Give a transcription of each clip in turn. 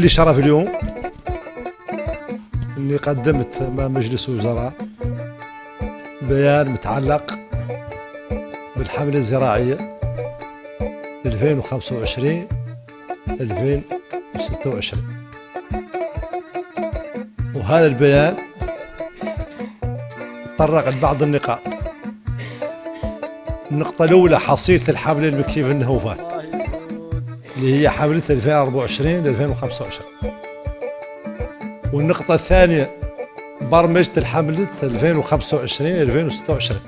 لي شرف اليوم اني قدمت امام مجلس الوزراء بيان متعلق بالحملة الزراعية 2025 2026. وهذا البيان تطرق لبعض النقاط. النقطة الأولى حصيلة الحملة المكيف النهوفات اللي هي حملة 2024 ل 2025. والنقطة الثانية برمجة الحملة 2025 ل 2026.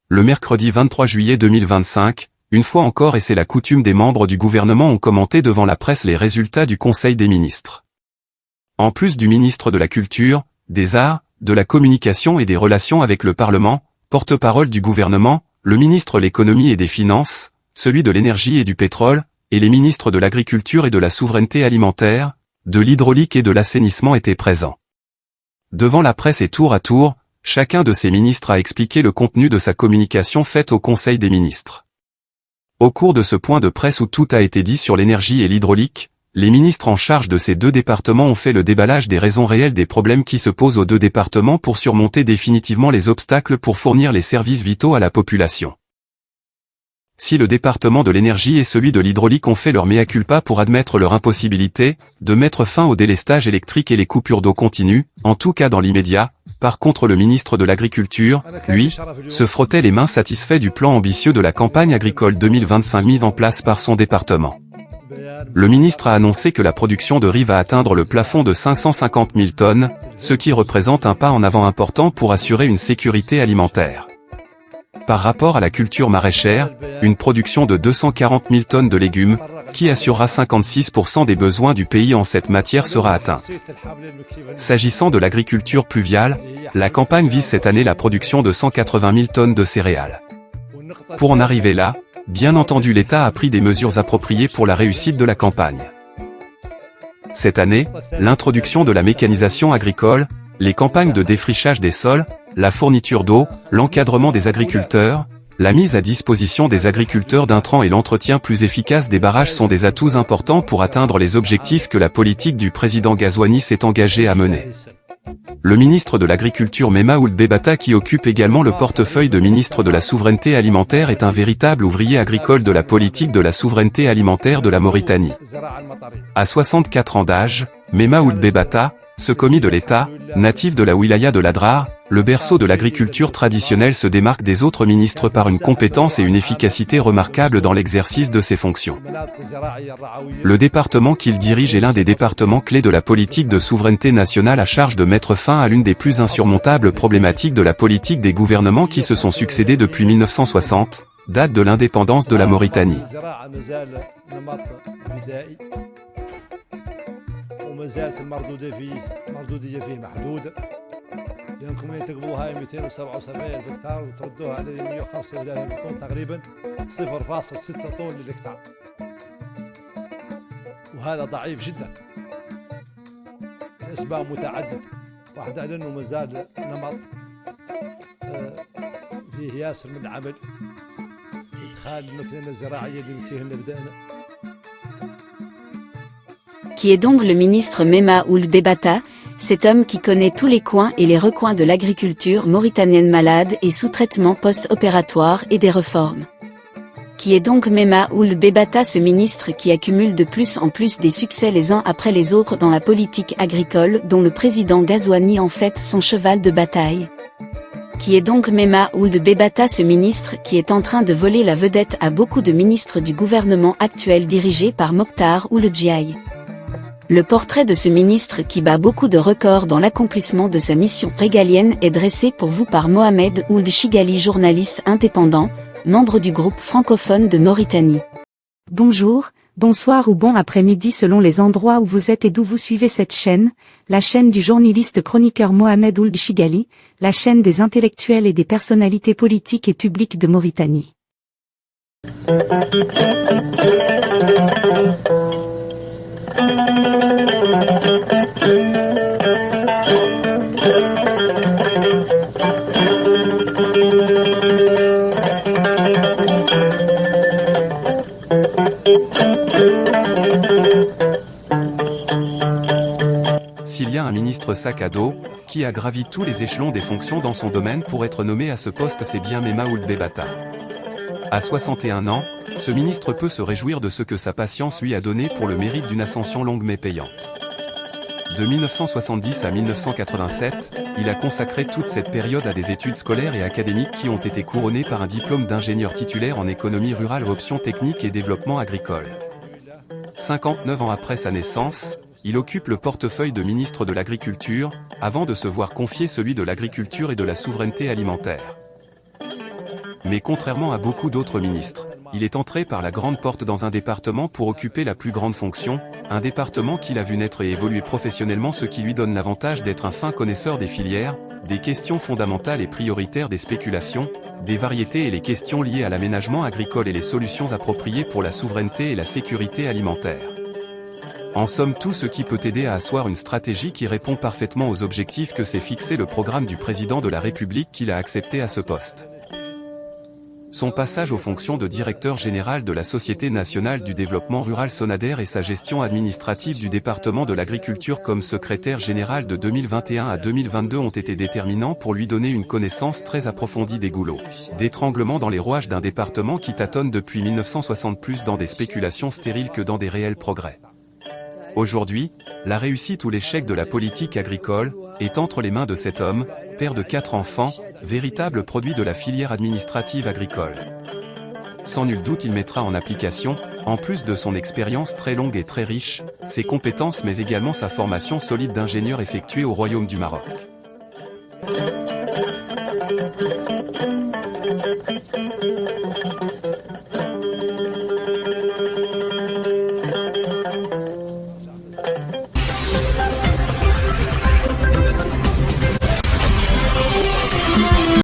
Le mercredi 23 juillet 2025, une fois encore et c'est la coutume des membres du gouvernement ont commenté devant la presse les résultats du Conseil des ministres. En plus du ministre de la Culture, des Arts, de la Communication et des Relations avec le Parlement, porte-parole du gouvernement, le ministre de l'Économie et des Finances, celui de l'Énergie et du Pétrole, et les ministres de l'Agriculture et de la Souveraineté Alimentaire, de l'Hydraulique et de l'Assainissement étaient présents. Devant la presse et tour à tour, chacun de ces ministres a expliqué le contenu de sa communication faite au Conseil des ministres. Au cours de ce point de presse où tout a été dit sur l'énergie et l'hydraulique, les ministres en charge de ces deux départements ont fait le déballage des raisons réelles des problèmes qui se posent aux deux départements pour surmonter définitivement les obstacles pour fournir les services vitaux à la population. Si le département de l'énergie et celui de l'hydraulique ont fait leur mea culpa pour admettre leur impossibilité de mettre fin au délestage électrique et les coupures d'eau continues, en tout cas dans l'immédiat, par contre le ministre de l'Agriculture, lui, se frottait les mains satisfait du plan ambitieux de la campagne agricole 2025 mis en place par son département. Le ministre a annoncé que la production de riz va atteindre le plafond de 550 000 tonnes, ce qui représente un pas en avant important pour assurer une sécurité alimentaire. Par rapport à la culture maraîchère, une production de 240 000 tonnes de légumes, qui assurera 56% des besoins du pays en cette matière sera atteinte. S'agissant de l'agriculture pluviale, la campagne vise cette année la production de 180 000 tonnes de céréales. Pour en arriver là, bien entendu l'État a pris des mesures appropriées pour la réussite de la campagne. Cette année, l'introduction de la mécanisation agricole, les campagnes de défrichage des sols, la fourniture d'eau, l'encadrement des agriculteurs, la mise à disposition des agriculteurs d'intrants et l'entretien plus efficace des barrages sont des atouts importants pour atteindre les objectifs que la politique du président Ghazouani s'est engagée à mener. Le ministre de l'Agriculture Mema Ould Bebata qui occupe également le portefeuille de ministre de la Souveraineté Alimentaire est un véritable ouvrier agricole de la politique de la souveraineté alimentaire de la Mauritanie. À 64 ans d'âge, Mema Ould Bebata, ce commis de l'État, natif de la wilaya de l'Adrar, le berceau de l'agriculture traditionnelle se démarque des autres ministres par une compétence et une efficacité remarquables dans l'exercice de ses fonctions. Le département qu'il dirige est l'un des départements clés de la politique de souveraineté nationale à charge de mettre fin à l'une des plus insurmontables problématiques de la politique des gouvernements qui se sont succédés depuis 1960, date de l'indépendance de la Mauritanie. وما زالت المردودية فيه محدودة لأنكم تقبلوها 277 ألف هكتار وتردوها على 135 ألف طن تقريبا 0.6 طن للهكتار، وهذا ضعيف جدا لأسباب متعددة. واحدة على أنه ما زال نمط فيه ياسر من العمل إدخال الماكينة الزراعية اللي فيه بدأنا. Qui est donc le ministre Mema Ould Bebata, cet homme qui connaît tous les coins et les recoins de l'agriculture mauritanienne malade et sous traitement post-opératoire et des réformes. Qui est donc Mema Ould Bebata, ce ministre qui accumule de plus en plus des succès les uns après les autres dans la politique agricole dont le président Ghazouani en fait son cheval de bataille. Qui est donc Mema Ould Bebata, ce ministre qui est en train de voler la vedette à beaucoup de ministres du gouvernement actuel dirigé par Mokhtar Ould Djiaï. Le portrait de ce ministre qui bat beaucoup de records dans l'accomplissement de sa mission régalienne est dressé pour vous par Mohamed Ould Chigali, journaliste indépendant, membre du groupe francophone de Mauritanie. Bonjour, bonsoir ou bon après-midi selon les endroits où vous êtes et d'où vous suivez cette chaîne, la chaîne du journaliste chroniqueur Mohamed Ould Chigali, la chaîne des intellectuels et des personnalités politiques et publiques de Mauritanie. un ministre sac à dos, qui a gravi tous les échelons des fonctions dans son domaine pour être nommé à ce poste, c'est bien Mema Ould Bebata. À 61 ans, ce ministre peut se réjouir de ce que sa patience lui a donné pour le mérite d'une ascension longue mais payante. De 1970 à 1987, il a consacré toute cette période à des études scolaires et académiques qui ont été couronnées par un diplôme d'ingénieur titulaire en économie rurale option technique et développement agricole. 59 ans après sa naissance, il occupe le portefeuille de ministre de l'Agriculture, avant de se voir confier celui de l'Agriculture et de la souveraineté alimentaire. Mais contrairement à beaucoup d'autres ministres, il est entré par la grande porte dans un département pour occuper la plus grande fonction, un département qu'il a vu naître et évoluer professionnellement, ce qui lui donne l'avantage d'être un fin connaisseur des filières, des questions fondamentales et prioritaires des spéculations, des variétés et les questions liées à l'aménagement agricole et les solutions appropriées pour la souveraineté et la sécurité alimentaire. En somme, tout ce qui peut aider à asseoir une stratégie qui répond parfaitement aux objectifs que s'est fixé le programme du président de la République qu'il a accepté à ce poste. Son passage aux fonctions de directeur général de la Société nationale du développement rural Sonader et sa gestion administrative du département de l'agriculture comme secrétaire général de 2021 à 2022 ont été déterminants pour lui donner une connaissance très approfondie des goulots, d'étranglement dans les rouages d'un département qui tâtonne depuis 1960 plus dans des spéculations stériles que dans des réels progrès. Aujourd'hui, la réussite ou l'échec de la politique agricole est entre les mains de cet homme, père de 4 enfants, véritable produit de la filière administrative agricole. Sans nul doute il mettra en application, en plus de son expérience très longue et très riche, ses compétences mais également sa formation solide d'ingénieur effectuée au Royaume du Maroc.